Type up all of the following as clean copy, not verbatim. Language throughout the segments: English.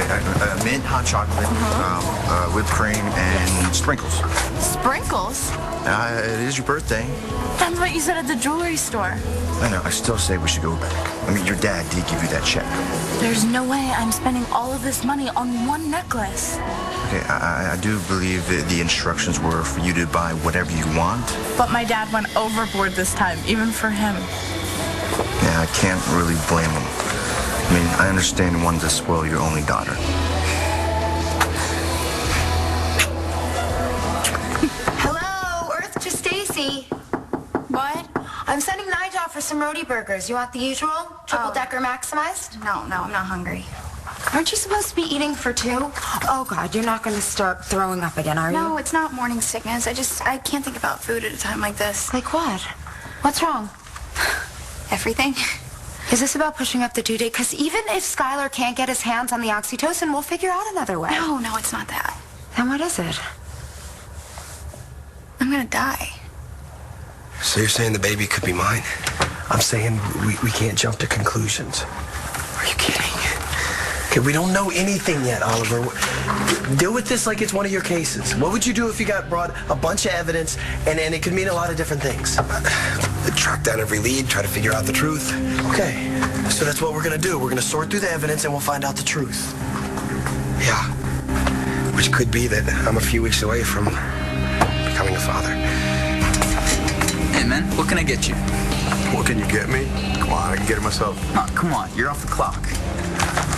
Okay, mint hot chocolate, whipped cream, and sprinkles. Sprinkles? It is your birthday. That's what you said at the jewelry store. I know, I still say we should go back. I mean, your dad did give you that check. There's no way I'm spending all of this money on one necklace. Okay, I do believe that the instructions were for you to buy whatever you want. But my dad went overboard this time, even for him. Yeah, I can't really blame him. I mean, I understand wanting to spoil your only daughter. Hello, Earth to Stacy. What? I'm sending Nigel for some roadie burgers. You want the usual? Triple-decker maximized? No, I'm not hungry. Aren't you supposed to be eating for two? Oh, God, you're not going to start throwing up again, are you? No, it's not morning sickness. I can't think about food at a time like this. Like what? What's wrong? Everything. Is this about pushing up the due date? Because even if Skylar can't get his hands on the oxytocin, we'll figure out another way. No, it's not that. Then what is it? I'm gonna die. So you're saying the baby could be mine? I'm saying we can't jump to conclusions. Are you kidding? Okay, we don't know anything yet, Oliver. Deal with this like it's one of your cases. What would you do if you got brought a bunch of evidence and it could mean a lot of different things? Track down every lead, try to figure out the truth. Okay, so that's what we're gonna do. We're gonna sort through the evidence and we'll find out the truth. Yeah. Which could be that I'm a few weeks away from becoming a father. Hey, man, what can I get you? What can you get me? Come on, I can get it myself. Oh, come on, you're off the clock.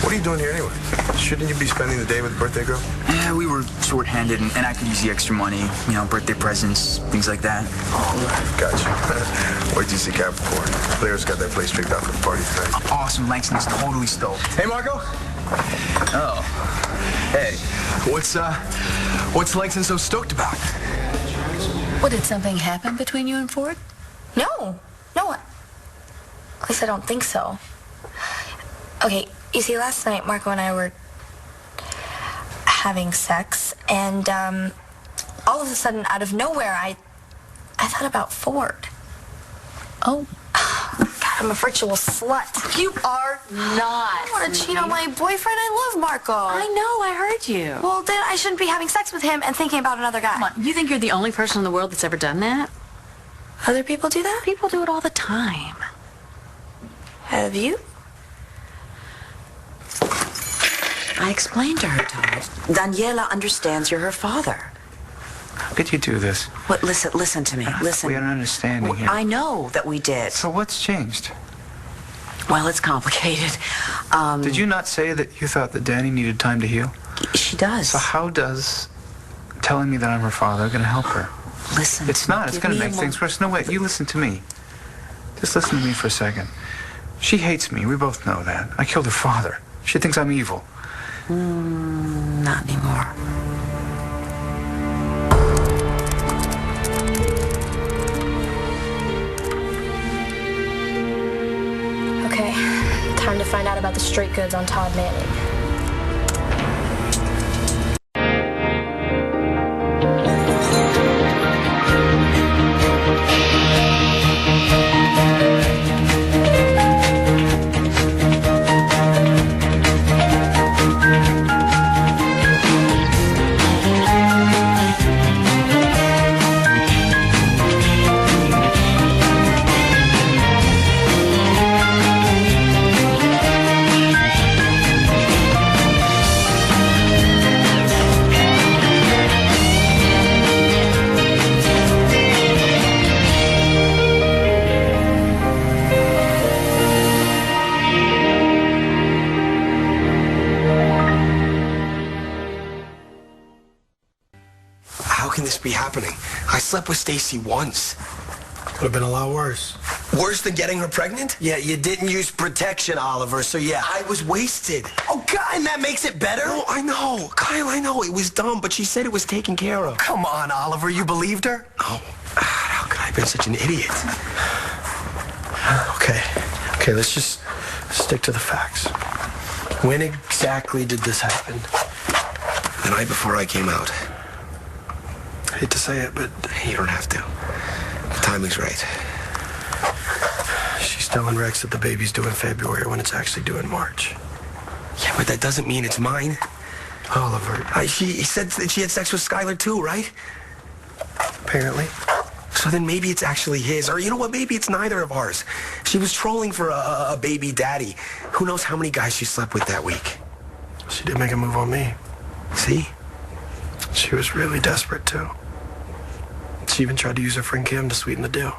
What are you doing here anyway? Shouldn't you be spending the day with the birthday girl? Yeah, we were short-handed, and I could use the extra money. You know, birthday presents, things like that. Oh, gotcha. Wait till you see Capricorn. Blair's got that place picked out for the party tonight. Awesome, Langston's totally stoked. Hey, Marco. Oh. Hey, what's Langston so stoked about? What, did something happen between you and Ford? No. At least I don't think so. Okay, you see, last night Marco and I were having sex, and all of a sudden, out of nowhere, I thought about Ford. Oh. God, I'm a virtual slut. You are not. I don't want to cheat on my boyfriend. I love Marco. I know, I heard you. Well, then I shouldn't be having sex with him and thinking about another guy. Come on, you think you're the only person in the world that's ever done that? Other people do that? People do it all the time. Have you? I explained to her, Todd. Daniela understands you're her father. How could you do this? What? Listen to me. Listen. We had an understanding here. I know that we did. So what's changed? Well, it's complicated. Did you not say that you thought that Danny needed time to heal? She does. So how does telling me that I'm her father going to help her? Listen. It's not. It's going to make things worse. No, wait. You listen to me. Just listen to me for a second. She hates me. We both know that. I killed her father. She thinks I'm evil. Not anymore. Okay, time to find out about the straight goods on Todd Manning. Be happening. I slept with Stacy once. Could have been a lot worse. Worse than getting her pregnant? Yeah, you didn't use protection, Oliver, so yeah. I was wasted. Oh, God, and that makes it better? No, I know. Kyle, I know. It was dumb, but she said it was taken care of. Come on, Oliver, you believed her? No. How could I have been such an idiot? Okay, let's just stick to the facts. When exactly did this happen? The night before I came out. I hate to say it, but you don't have to. The timing's right. She's telling Rex that the baby's due in February when it's actually due in March. Yeah, but that doesn't mean it's mine. Oliver. He said that she had sex with Skylar too, right? Apparently. So then maybe it's actually his. Or you know what? Maybe it's neither of ours. She was trolling for a baby daddy. Who knows how many guys she slept with that week? She did make a move on me. See? She was really desperate, too. She even tried to use her friend Kim to sweeten the deal.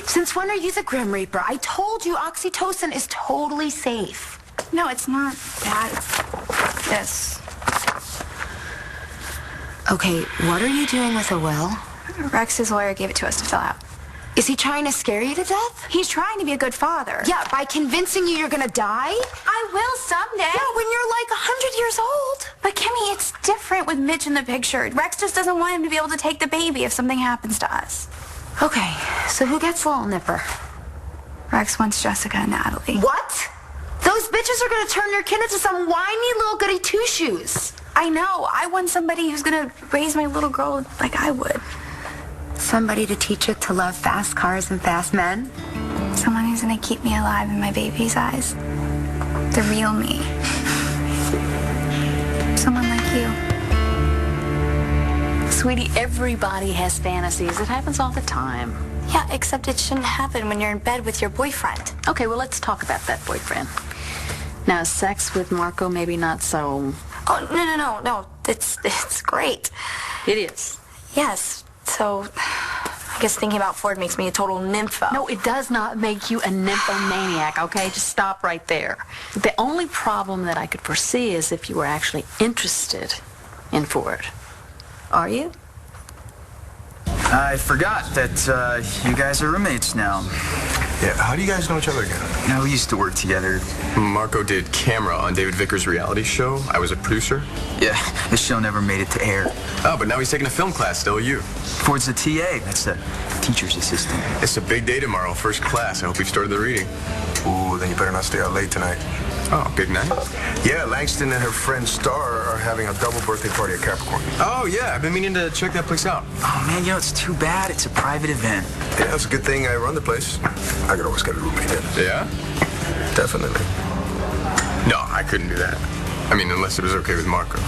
Since when are you the Grim Reaper? I told you oxytocin is totally safe. No, it's not that. It's this. Okay, what are you doing with a will? Rex's lawyer gave it to us to fill out. Is he trying to scare you to death? He's trying to be a good father. Yeah, by convincing you you're gonna die? I will someday. Yeah, when you're like 100 years old. But Kimmy, it's different with Mitch in the picture. Rex just doesn't want him to be able to take the baby if something happens to us. Okay, so who gets Little Nipper? Rex wants Jessica and Natalie. What? Those bitches are gonna turn your kid into some whiny little goody two-shoes. I know. I want somebody who's gonna raise my little girl like I would. Somebody to teach her to love fast cars and fast men? Someone who's gonna keep me alive in my baby's eyes. The real me. Someone like you. Sweetie, everybody has fantasies. It happens all the time. Yeah, except it shouldn't happen when you're in bed with your boyfriend. Okay, well, let's talk about that boyfriend. Now, sex with Marco, maybe not so... Oh, no. It's great. It is. Yes, so I guess thinking about Ford makes me a total nympho. No, it does not make you a nymphomaniac, okay? Just stop right there. The only problem that I could foresee is if you were actually interested in Ford. Are you? I forgot that you guys are roommates now. Yeah, how do you guys know each other again? You know, we used to work together. Marco did camera on David Vickers' reality show. I was a producer. Yeah, the show never made it to air. Oh, but now he's taking a film class, still you. Ford's a TA. That's a teacher's assistant. It's a big day tomorrow, first class. I hope you've started the reading. Ooh, then you better not stay out late tonight. Oh, big night? Yeah, Langston and her friend Star are having a double birthday party at Capricorn. Oh, yeah, I've been meaning to check that place out. Oh, man, you know, it's too bad. It's a private event. Yeah, it's a good thing I run the place. I could always get a roommate in. Yeah? Definitely. No, I couldn't do that. I mean, unless it was okay with Marco.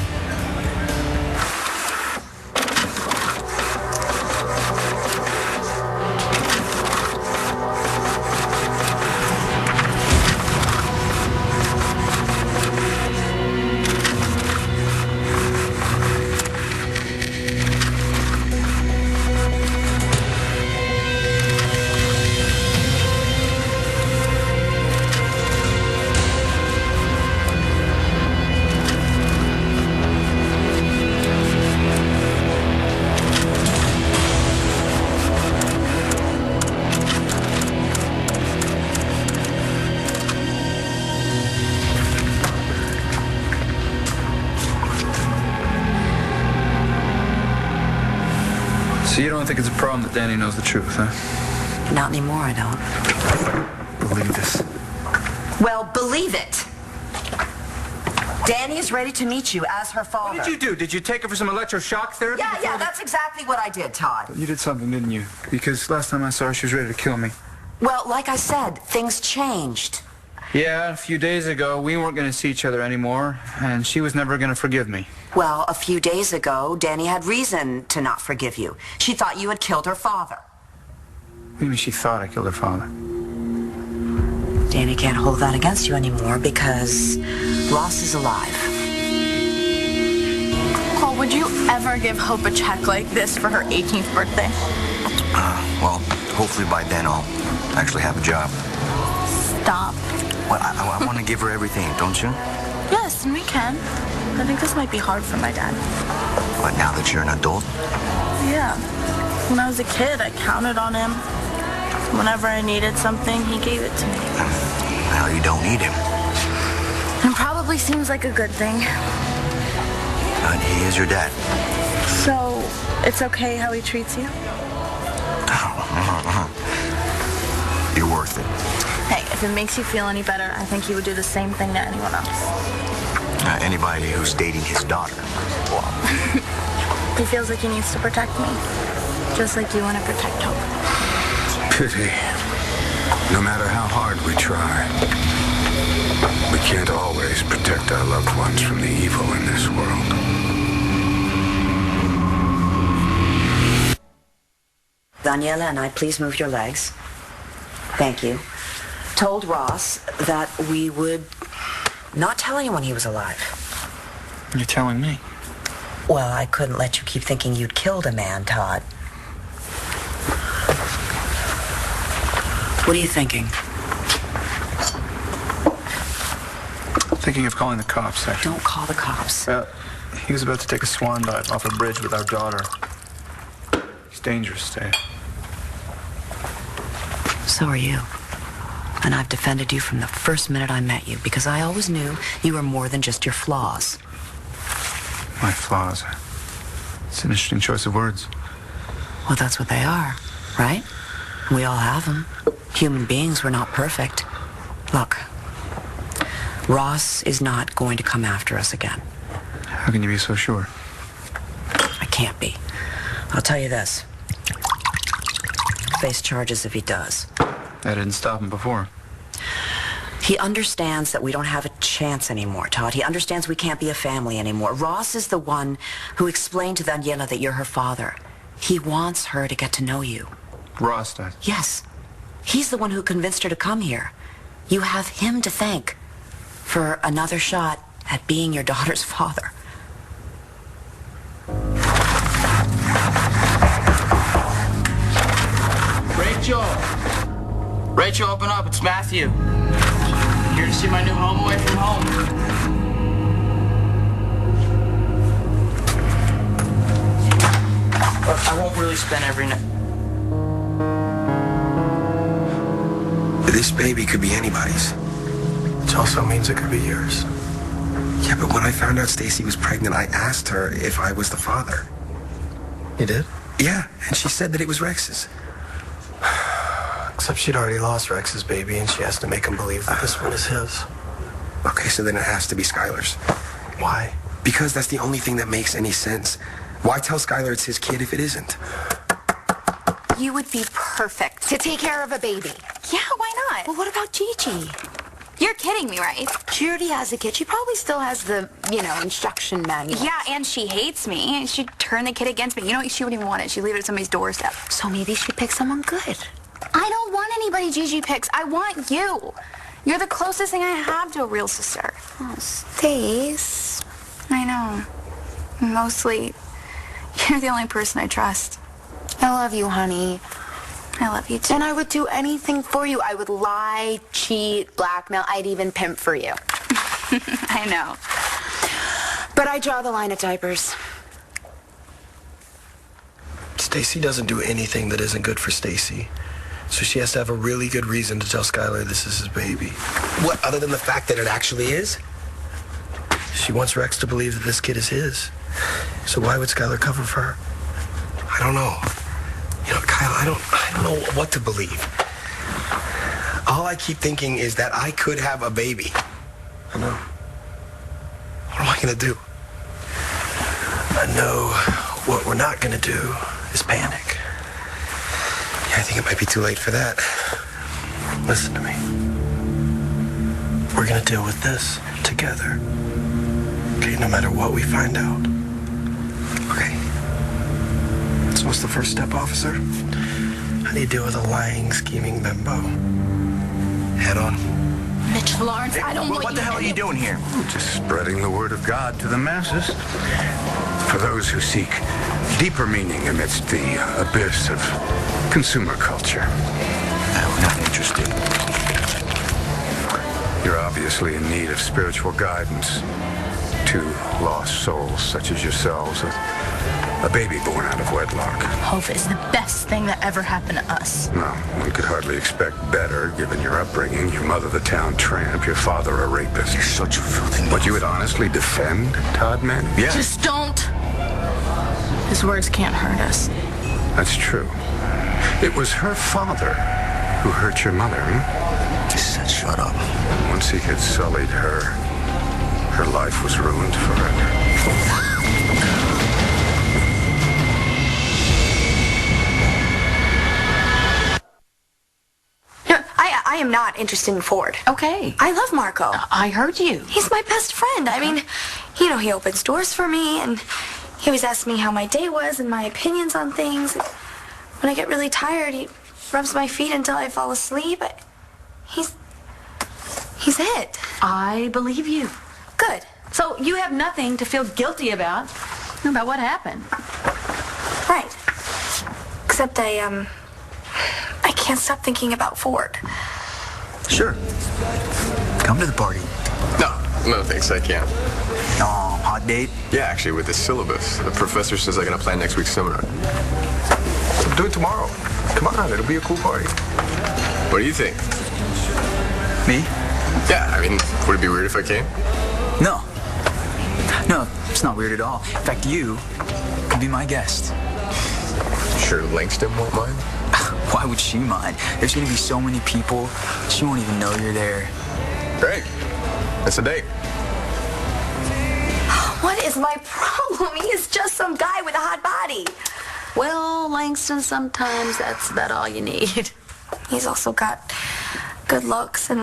So you don't think it's a problem that Danny knows the truth, huh? Not anymore, I don't. Believe this. Well, believe it. Danny is ready to meet you as her father. What did you do? Did you take her for some electroshock therapy? Yeah, that's exactly what I did, Todd. You did something, didn't you? Because last time I saw her, she was ready to kill me. Well, like I said, things changed. Yeah, a few days ago, we weren't going to see each other anymore, and she was never going to forgive me. Well, a few days ago, Danny had reason to not forgive you. She thought you had killed her father. What do you mean she thought I killed her father? Danny can't hold that against you anymore because Ross is alive. Paul, would you ever give Hope a check like this for her 18th birthday? Well, hopefully by then I'll actually have a job. Stop. Well, I want to give her everything, don't you? Yes, and we can. I think this might be hard for my dad. But now that you're an adult? Yeah. When I was a kid, I counted on him. Whenever I needed something, he gave it to me. Now you don't need him. It probably seems like a good thing. But he is your dad. So, it's okay how he treats you? You're worth it. Hey, if it makes you feel any better, I think he would do the same thing to anyone else. Anybody who's dating his daughter. Well, He feels like he needs to protect me. Just like you want to protect Hope. Pity. No matter how hard we try, we can't always protect our loved ones from the evil in this world. Daniela and I, please move your legs. Thank you. Told Ross that we would not tell anyone he was alive. You're telling me? Well, I couldn't let you keep thinking you'd killed a man, Todd. What are you thinking? Thinking of calling the cops, actually. Don't call the cops. He was about to take a swan dive off a bridge with our daughter. He's dangerous, Stace. So are you. And I've defended you from the first minute I met you, because I always knew you were more than just your flaws. My flaws. It's an interesting choice of words. Well, that's what they are, right? We all have them. Human beings, we're not perfect. Look, Ross is not going to come after us again. How can you be so sure? I can't be. I'll tell you this. Face charges if he does. That didn't stop him before. He understands that we don't have a chance anymore, Todd. He understands we can't be a family anymore. Ross is the one who explained to Daniela that you're her father. He wants her to get to know you. Ross does? Yes. He's the one who convinced her to come here. You have him to thank for another shot at being your daughter's father. Rachel, open up. It's Matthew. Here to see my new home away from home. Look, I won't really spend every night. This baby could be anybody's. Which also means it could be yours. Yeah, but when I found out Stacy was pregnant, I asked her if I was the father. You did? Yeah, and she said that it was Rex's. Except she'd already lost Rex's baby, and she has to make him believe that this one is his. Okay, so then it has to be Skylar's. Why? Because that's the only thing that makes any sense. Why tell Skylar it's his kid if it isn't? You would be perfect to take care of a baby. Yeah, why not? Well, what about Gigi? You're kidding me, right? She already has a kid. She probably still has the, instruction manual. Yeah, and she hates me. She'd turn the kid against me. She wouldn't even want it. She'd leave it at somebody's doorstep. So maybe she'd pick someone good. I don't want anybody Gigi picks. I want you. You're the closest thing I have to a real sister. Oh, Stace. I know. Mostly, you're the only person I trust. I love you, honey. I love you, too. And I would do anything for you. I would lie, cheat, blackmail. I'd even pimp for you. I know. But I draw the line at diapers. Stacy doesn't do anything that isn't good for Stacy. So she has to have a really good reason to tell Skylar this is his baby. What, other than the fact that it actually is? She wants Rex to believe that this kid is his. So why would Skylar cover for her? I don't know. Kyle, I don't know what to believe. All I keep thinking is that I could have a baby. I know. What am I gonna do? I know what we're not gonna do is panic. Yeah, I think it might be too late for that. Listen to me. We're gonna deal with this together. Okay, no matter what we find out. Okay. So what's the first step, officer? How do you deal with a lying, scheming bimbo? Head on. Mitch Lawrence, I don't want What the hell are you doing here? Just spreading the word of God to the masses. For those who seek deeper meaning amidst the abyss of consumer culture. We're not interested. You're obviously in need of spiritual guidance. Two lost souls such as yourselves. A baby born out of wedlock. Hope is the best thing that ever happened to us. No, one could hardly expect better, given your upbringing. Your mother the town tramp, your father a rapist. You're such a filthy... But you would honestly defend Todd Mann? Yeah. Just don't. His words can't hurt us. That's true. It was her father who hurt your mother, hmm? Just said shut up. Once he had sullied her life was ruined forever. I am not interested in Ford. Okay. I love Marco. I heard you. He's my best friend. I mean, you know, he opens doors for me, and he always asks me how my day was and my opinions on things. When I get really tired, he rubs my feet until I fall asleep. He's it. I believe you. Good. So you have nothing to feel guilty about what happened. Right. Except I can't stop thinking about Ford. Sure. Come to the party. No thanks, I can't. Oh, hot date? Yeah, actually, with the syllabus. The professor says I gotta plan next week's seminar. Do it tomorrow. Come on, it'll be a cool party. What do you think? Me? Yeah, I mean, would it be weird if I came? No. No, it's not weird at all. In fact, you could be my guest. Sure Langston won't mind? Why would she mind? There's gonna be so many people, she won't even know you're there. Great. That's a date. What is my problem? He is just some guy with a hot body. Well, Langston, sometimes that's about all you need. He's also got good looks and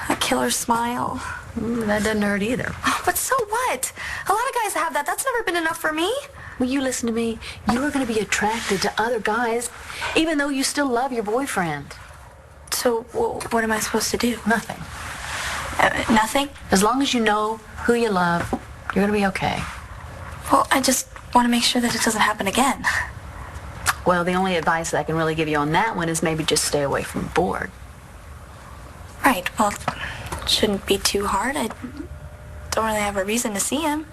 a killer smile. That doesn't hurt either. But so what? A lot of guys have that. That's never been enough for me. Will you listen to me? You are going to be attracted to other guys, even though you still love your boyfriend. So what am I supposed to do? Nothing. Nothing? As long as you know who you love, you're going to be okay. Well, I just want to make sure that it doesn't happen again. Well, the only advice that I can really give you on that one is maybe just stay away from Ford. Right. Well, it shouldn't be too hard. I don't really have a reason to see him.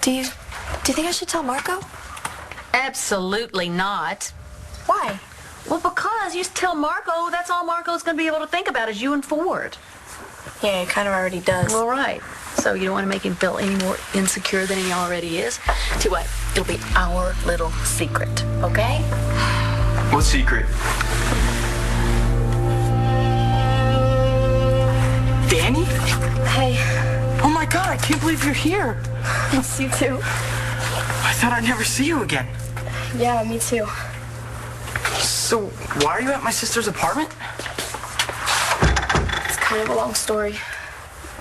Do you think I should tell Marco? Absolutely not. Why? Well, because you tell Marco, that's all Marco's going to be able to think about is you and Ford. Yeah, he kind of already does. All right. So you don't want to make him feel any more insecure than he already is. Tell you what, it'll be our little secret, okay? What secret? Danny? Hey. Oh my God, I can't believe you're here. It's you too. I thought I'd never see you again. Yeah, me too. So, why are you at my sister's apartment? It's kind of a long story.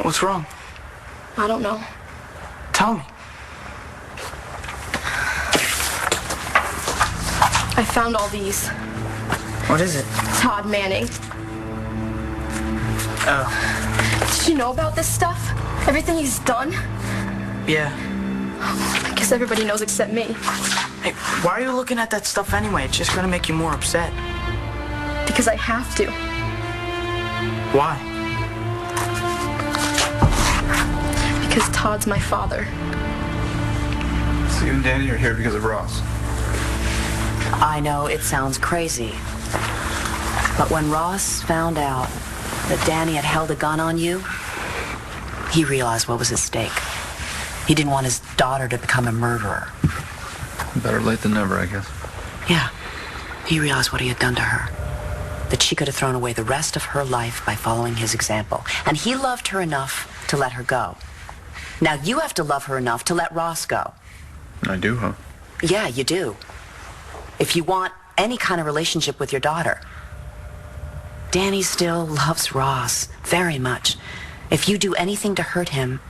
What's wrong? I don't know. Tell me. I found all these. What is it? Todd Manning. Oh. Did you know about this stuff? Everything he's done? Yeah. I guess everybody knows except me. Hey, why are you looking at that stuff anyway? It's just gonna make you more upset. Because I have to. Why? Because Todd's my father. So you and Danny are here because of Ross. I know it sounds crazy, but when Ross found out that Danny had held a gun on you, he realized what was at stake. He didn't want his daughter to become a murderer. Better late than never, I guess. Yeah. He realized what he had done to her. That she could have thrown away the rest of her life by following his example. And he loved her enough to let her go. Now you have to love her enough to let Ross go. I do, huh? Yeah, you do. If you want any kind of relationship with your daughter. Danny still loves Ross very much. If you do anything to hurt him,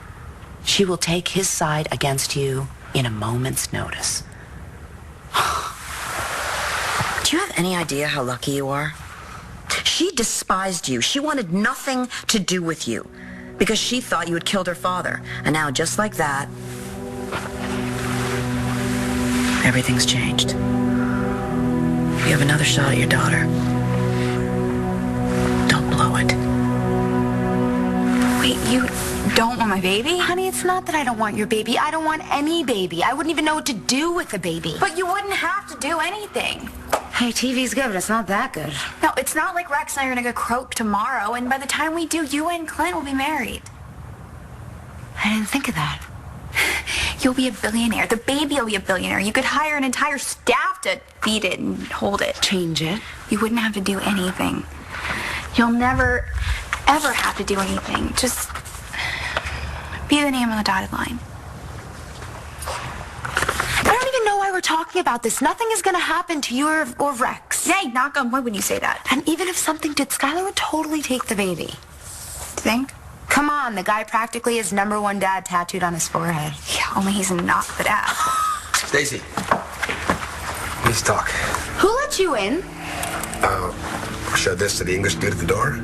she will take his side against you in a moment's notice. Do you have any idea how lucky you are? She despised you. She wanted nothing to do with you because she thought you had killed her father. And now, just like that, everything's changed. You have another shot at your daughter. Don't blow it. Wait, you don't want my baby? Honey, it's not that I don't want your baby. I don't want any baby. I wouldn't even know what to do with a baby. But you wouldn't have to do anything. Hey, TV's good, but it's not that good. No, it's not like Rex and I are gonna go croak tomorrow, and by the time we do, you and Clint will be married. I didn't think of that. You'll be a billionaire. The baby will be a billionaire. You could hire an entire staff to feed it and hold it. Change it. You wouldn't have to do anything. You'll never, ever have to do anything. Just be the name on the dotted line. I don't even know why we're talking about this. Nothing is going to happen to you or Rex. Hey, knock on wood when you say that. And even if something did, Skylar would totally take the baby. Do you think? Come on, the guy practically has #1 dad tattooed on his forehead. Yeah, only he's not the dad. Stacy, please talk. Who let you in? Show this to the English dude at the door.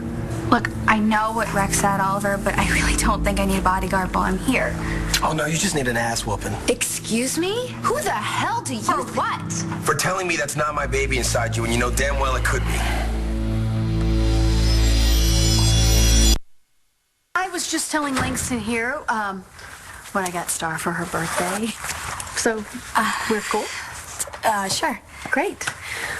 Look, I know what Rex said, Oliver, but I really don't think I need a bodyguard while I'm here. Oh, no, you just need an ass whooping. Excuse me? Who the hell do you... For what? For telling me that's not my baby inside you, and you know damn well it could be. I was just telling Langston here when I got Star for her birthday. So, we're cool? Sure. Great.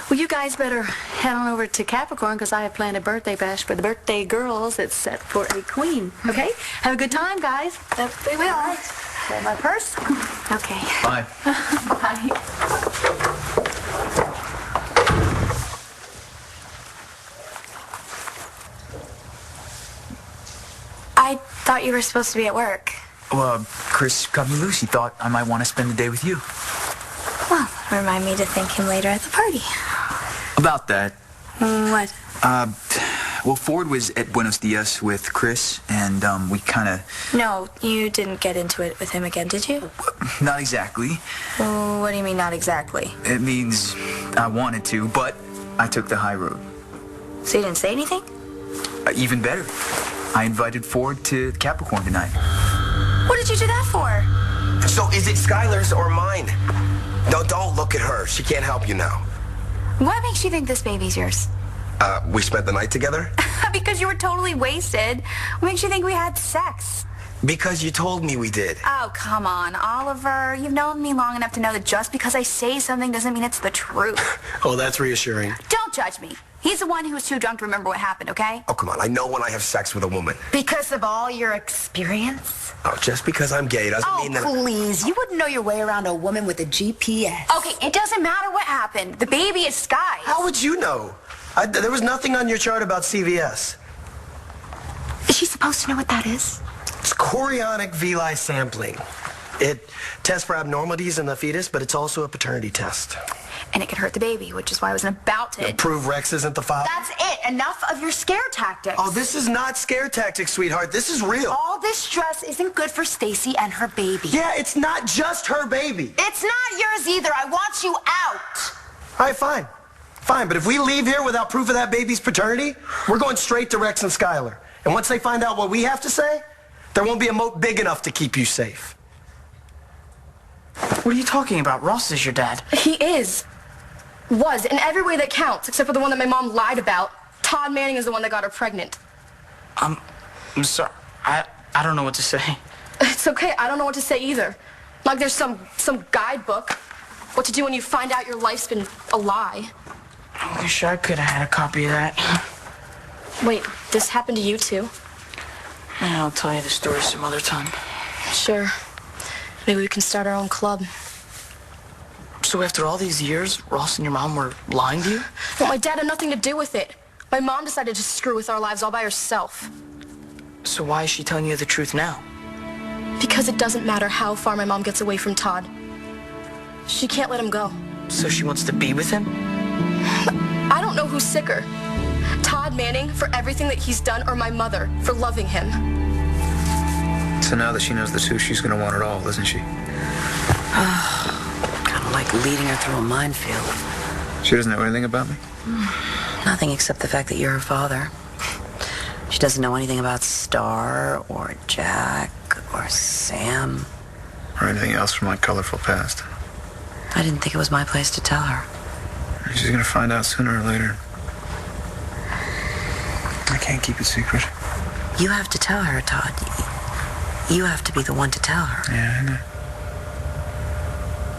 Well, you guys better head on over to Capricorn because I have planned a birthday bash for the birthday girls that's set for a queen. Okay? Have a good time, guys. We will. All right. Hold my purse. Okay. Bye. Bye. I thought you were supposed to be at work. Well, Chris got me loose. He thought I might want to spend the day with you. Well, remind me to thank him later at the party. About that. What? Well, Ford was at Buenos Dias with Chris, and we kind of... No, you didn't get into it with him again, did you? Not exactly. Well, what do you mean, not exactly? It means I wanted to, but I took the high road. So you didn't say anything? Even better. I invited Ford to Capricorn tonight. What did you do that for? So is it Skylar's or mine? No, don't look at her. She can't help you now. What makes you think this baby's yours? We spent the night together? Because you were totally wasted. What makes you think we had sex? Because you told me we did. Oh, come on, Oliver. You've known me long enough to know that just because I say something doesn't mean it's the truth. Oh, that's reassuring. Don't judge me. He's the one who was too drunk to remember what happened, okay? Oh, come on. I know when I have sex with a woman. Because of all your experience? Oh, just because I'm gay doesn't mean that... Oh, please. You wouldn't know your way around a woman with a GPS. Okay, it doesn't matter what happened. The baby is Sky. How would you know? There was nothing on your chart about CVS. Is she supposed to know what that is? It's chorionic villi sampling. It tests for abnormalities in the fetus, but it's also a paternity test. And it could hurt the baby, which is why I wasn't about to... Prove Rex isn't the father? That's it. Enough of your scare tactics. Oh, this is not scare tactics, sweetheart. This is real. All this stress isn't good for Stacy and her baby. Yeah, it's not just her baby. It's not yours either. I want you out. All right, fine. Fine, but if we leave here without proof of that baby's paternity, we're going straight to Rex and Skylar. And once they find out what we have to say, there won't be a moat big enough to keep you safe. What are you talking about? Ross is your dad. He is. Was, in every way that counts, except for the one that my mom lied about. Todd Manning is the one that got her pregnant. I'm sorry. I don't know what to say. It's okay, I don't know what to say either. Like there's some guidebook. What to do when you find out your life's been a lie. I wish I could have had a copy of that. Wait, this happened to you too? Yeah, I'll tell you the story some other time. Sure. Maybe we can start our own club. So after all these years, Ross and your mom were lying to you? Well, my dad had nothing to do with it. My mom decided to screw with our lives all by herself. So why is she telling you the truth now? Because it doesn't matter how far my mom gets away from Todd. She can't let him go. So she wants to be with him? I don't know who's sicker. Todd Manning for everything that he's done, or my mother for loving him. So now that she knows the truth, she's gonna want it all, isn't she? Kind of like leading her through a minefield. She doesn't know anything about me? Nothing except the fact that you're her father. She doesn't know anything about Star or Jack or Sam. Or anything else from my colorful past. I didn't think it was my place to tell her. She's gonna find out sooner or later. I can't keep it secret. You have to tell her, Todd. You have to be the one to tell her. Yeah, I know.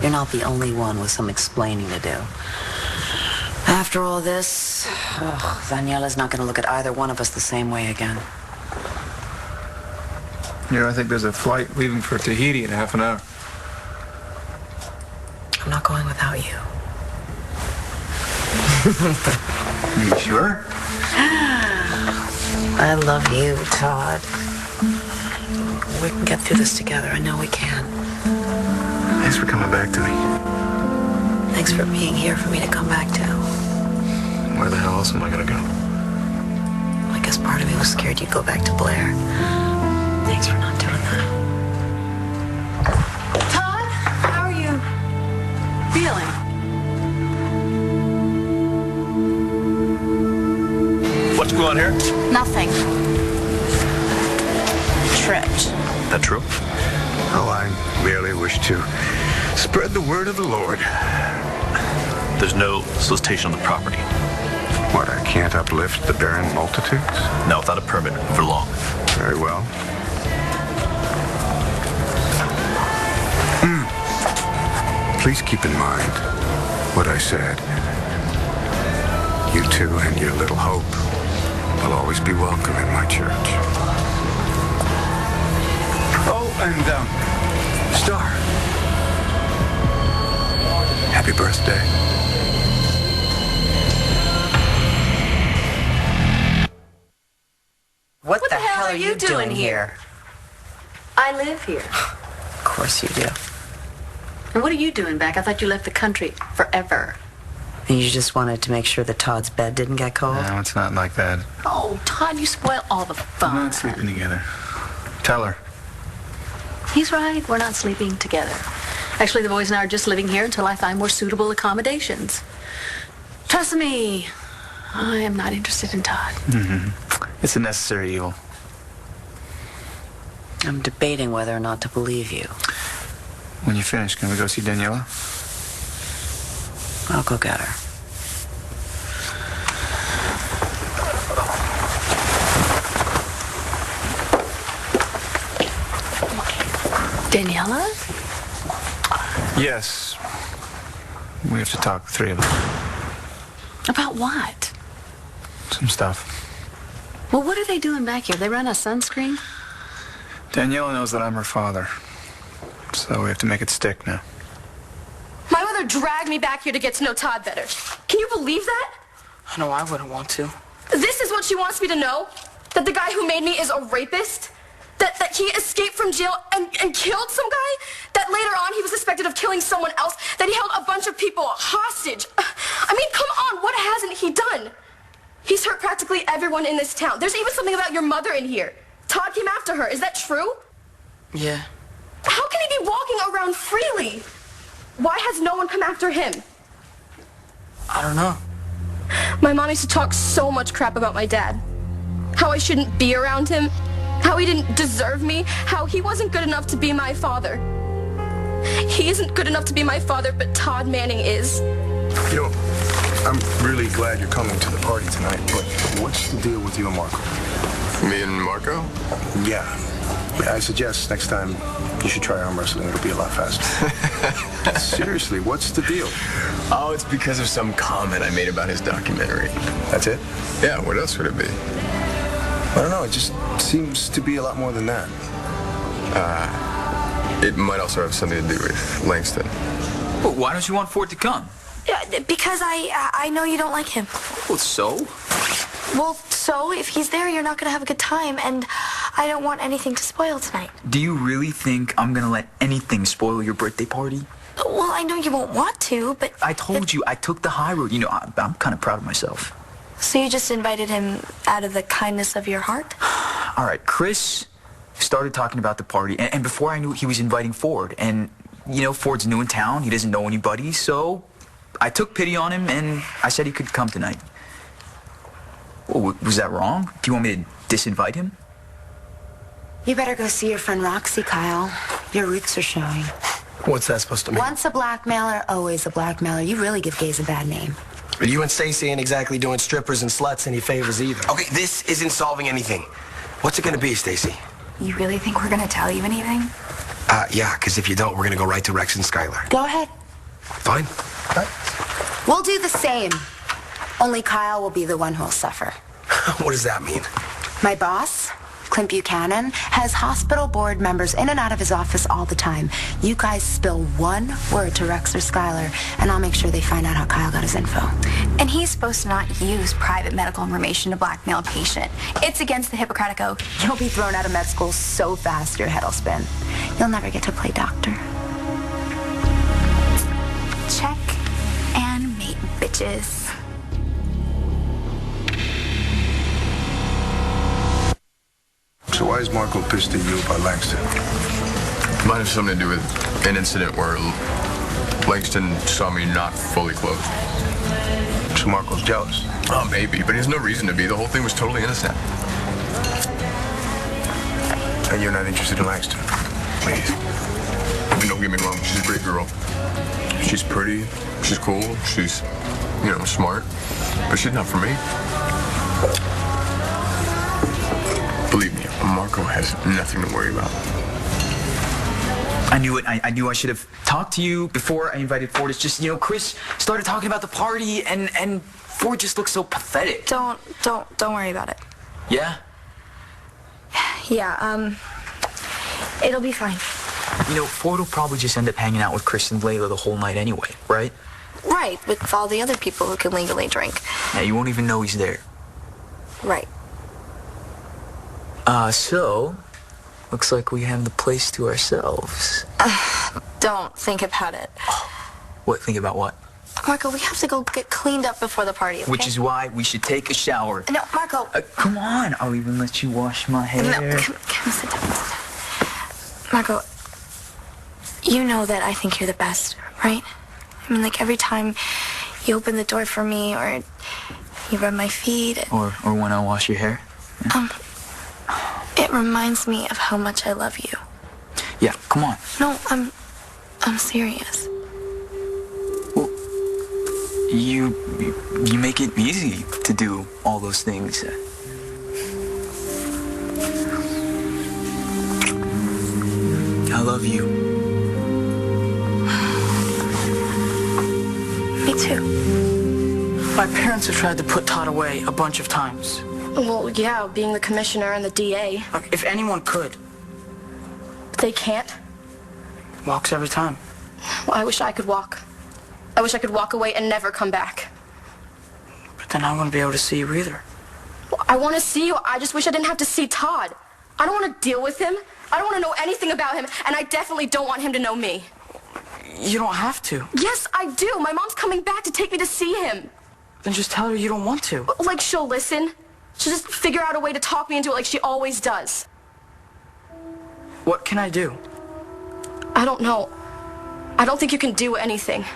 You're not the only one with some explaining to do. After all this, Daniela's not going to look at either one of us the same way again. You know, I think there's a flight leaving for Tahiti in half an hour. I'm not going without you. You sure? I love you, Todd. We can get through this together. I know we can. Thanks for coming back to me. Thanks for being here for me to come back to. Where the hell else am I gonna go? I guess part of me was scared you'd go back to Blair. Thanks for not doing that. Todd, how are you feeling? What's going on here? Nothing. Tripped. That true? Oh, I merely wish to spread the word of the Lord. There's no solicitation on the property. What, I can't uplift the barren multitudes? No, without a permit, for long. Very well. Please keep in mind what I said. You two and your little hope will always be welcome in my church. Oh, and, Star. Happy birthday. What the hell are you doing here? I live here. Of course you do. And what are you doing back? I thought you left the country forever. And you just wanted to make sure that Todd's bed didn't get cold? No, it's not like that. Oh, Todd, you spoil all the fun. We're not sleeping together. Tell her. He's right. We're not sleeping together. Actually, the boys and I are just living here until I find more suitable accommodations. Trust me, I am not interested in Todd. Mm-hmm. It's a necessary evil. I'm debating whether or not to believe you. When you finish, can we go see Daniela? I'll go get her. Daniela? Yes. We have to talk, the three of us. About what? Some stuff. Well, what are they doing back here? They run a sunscreen? Daniela knows that I'm her father. So we have to make it stick now. My mother dragged me back here to get to know Todd better. Can you believe that? I know I wouldn't want to. This is what she wants me to know? That the guy who made me is a rapist? That he escaped from jail and killed some guy? That later on he was suspected of killing someone else? That he held a bunch of people hostage? I mean, come on, what hasn't he done? He's hurt practically everyone in this town. There's even something about your mother in here. Todd came after her. Is that true? Yeah. How can he be walking around freely? Why has no one come after him? I don't know. My mom used to talk so much crap about my dad. How I shouldn't be around him. How he didn't deserve me. How he wasn't good enough to be my father. He isn't good enough to be my father, but Todd Manning is. You know, I'm really glad you're coming to the party tonight, but what's the deal with you and Marco? Me and Marco? Yeah. I suggest next time you should try arm wrestling. It'll be a lot faster. Seriously, what's the deal? Oh, it's because of some comment I made about his documentary. That's it? Yeah, what else would it be? I don't know. It just seems to be a lot more than that. It might also have something to do with Langston. Well, why don't you want Ford to come? Because I know you don't like him. Well, so? Well, so if he's there, you're not going to have a good time, and I don't want anything to spoil tonight. Do you really think I'm gonna let anything spoil your birthday party? Well, I know you won't want to, but... I told you, I took the high road. You know, I'm kind of proud of myself. So you just invited him out of the kindness of your heart? All right, Chris started talking about the party, and before I knew it, he was inviting Ford. And, you know, Ford's new in town. He doesn't know anybody, so I took pity on him, and I said he could come tonight. Well, was that wrong? Do you want me to disinvite him? You better go see your friend Roxy, Kyle. Your roots are showing. What's that supposed to mean? Once a blackmailer, always a blackmailer. You really give gays a bad name. You and Stacy ain't exactly doing strippers and sluts any favors either. Okay, this isn't solving anything. What's it gonna be, Stacy? You really think we're going to tell you anything? Yeah, because if you don't, we're gonna go right to Rex and Skylar. Go ahead. Fine. We'll do the same. Only Kyle will be the one who'll suffer. What does that mean? My boss, Clint Buchanan, has hospital board members in and out of his office all the time. You guys spill one word to Rex or Skylar, and I'll make sure they find out how Kyle got his info. And he's supposed to not use private medical information to blackmail a patient. It's against the Hippocratic Oath. You'll be thrown out of med school so fast your head'll spin. You'll never get to play doctor. Check and mate, bitches. So why is Marco pissed at you about Langston? Might have something to do with an incident where Langston saw me not fully clothed. So Marco's jealous? Oh, maybe, but he has no reason to be. The whole thing was totally innocent. And you're not interested in Langston? Please. Don't get me wrong, she's a great girl. She's pretty, she's cool, she's, smart. But she's not for me. Believe me, Marco has nothing to worry about. I knew it. I knew I should have talked to you before I invited Ford. It's just, Chris started talking about the party, and Ford just looks so pathetic. Don't worry about it. Yeah? Yeah, it'll be fine. Ford will probably just end up hanging out with Chris and Layla the whole night anyway, right? Right, with all the other people who can legally drink. Yeah, you won't even know he's there. Right. So, looks like we have the place to ourselves. Don't think about it. What? Think about what? Marco, we have to go get cleaned up before the party, okay? Which is why we should take a shower. No, Marco. Come on, I'll even let you wash my hair. No, come sit down. Marco, you know that I think you're the best, right? I mean, like every time you open the door for me or you rub my feet. Or when I wash your hair. It reminds me of how much I love you. Yeah, come on. No, I'm serious. Well, you make it easy to do all those things. I love you. Me too. My parents have tried to put Todd away a bunch of times. Well, yeah, being the commissioner and the DA. If anyone could. But they can't. Walks every time. Well, I wish I could walk. I wish I could walk away and never come back. But then I wouldn't be able to see you either. Well, I want to see you. I just wish I didn't have to see Todd. I don't want to deal with him. I don't want to know anything about him, and I definitely don't want him to know me. You don't have to. Yes, I do. My mom's coming back to take me to see him. Then just tell her you don't want to. Like she'll listen. She'll just figure out a way to talk me into it like she always does. What can I do? I don't know. I don't think you can do anything.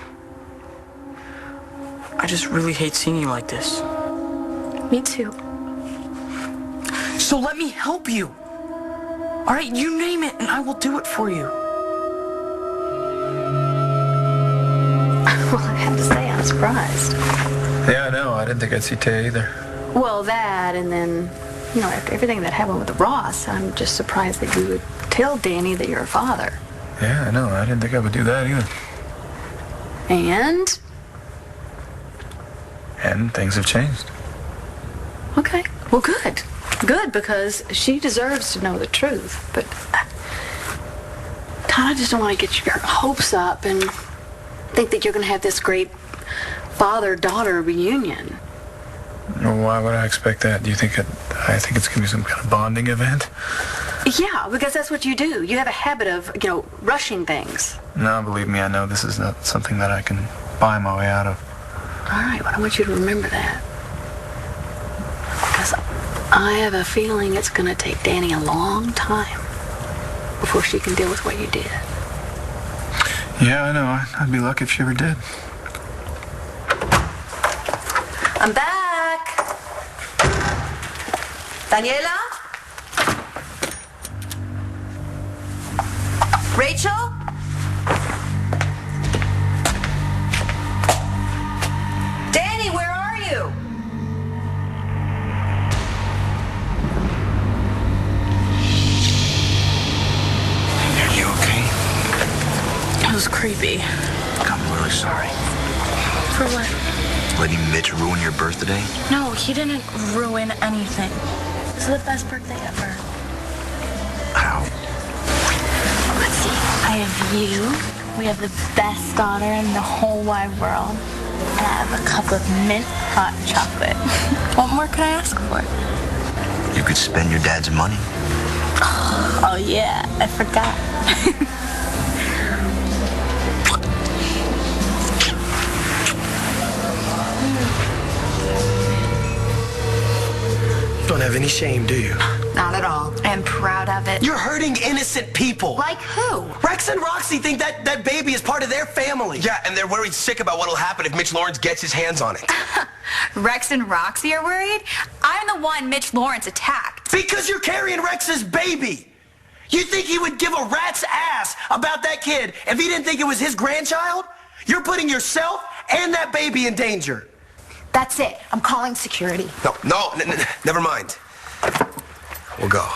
I just really hate seeing you like this. Me too. So let me help you. All right, you name it, and I will do it for you. Well, I have to say, I'm surprised. Yeah, I know. I didn't think I'd see Tay either. Well, that, and then, after everything that happened with Ross, I'm just surprised that you would tell Danny that you're a father. Yeah, I know. I didn't think I would do that either. And things have changed. Okay. Well, good. Good, because she deserves to know the truth. But, Todd, I just don't want to get your hopes up and think that you're going to have this great father-daughter reunion. Well, why would I expect that? Do you think I think it's going to be some kind of bonding event? Yeah, because that's what you do. You have a habit of, rushing things. No, believe me, I know this is not something that I can buy my way out of. All right, well, I want you to remember that. Because I have a feeling it's going to take Danny a long time before she can deal with what you did. Yeah, I know. I'd be lucky if she ever did. I'm back. Daniela? Rachel? Danny, where are you? Are you okay? It was creepy. I'm really sorry. For what? Letting Mitch ruin your birthday? No, he didn't ruin anything. This is the best birthday ever. How? Let's see. I have you. We have the best daughter in the whole wide world. And I have a cup of mint hot chocolate. What more could I ask for? You could spend your dad's money. Oh yeah, I forgot. You don't have any shame, do you? Not at all. I am proud of it. You're hurting innocent people. Like who? Rex and Roxy think that baby is part of their family. Yeah, and they're worried sick about what'll happen if Mitch Lawrence gets his hands on it. Rex and Roxy are worried? I'm the one Mitch Lawrence attacked. Because you're carrying Rex's baby. You think he would give a rat's ass about that kid if he didn't think it was his grandchild? You're putting yourself and that baby in danger. That's it. I'm calling security. No, never mind. We'll go.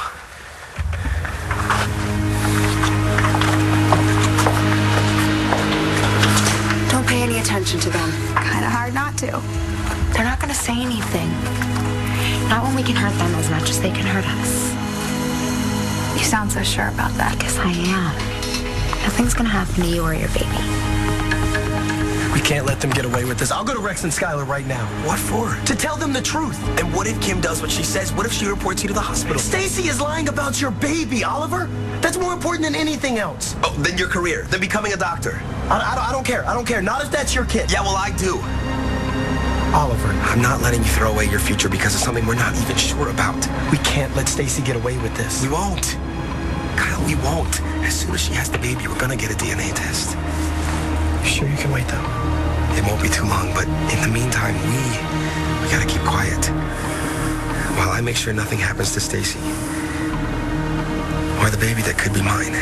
Don't pay any attention to them. Kind of hard not to. They're not going to say anything. Not when we can hurt them as much as they can hurt us. You sound so sure about that. Because I am. Nothing's going to happen to you or your baby. We can't let them get away with this. I'll go to Rex and Skylar right now. What for? To tell them the truth. And what if Kim does what she says? What if she reports you to the hospital? Stacy is lying about your baby, Oliver. That's more important than anything else. Oh, then your career. Then becoming a doctor. I don't care. I don't care. Not if that's your kid. Yeah, well, I do. Oliver, I'm not letting you throw away your future because of something we're not even sure about. We can't let Stacy get away with this. We won't. Kyle, we won't. As soon as she has the baby, we're gonna get a DNA test. You sure you can wait, though? It won't be too long, but in the meantime, we gotta keep quiet. While I make sure nothing happens to Stacy. Or the baby that could be mine.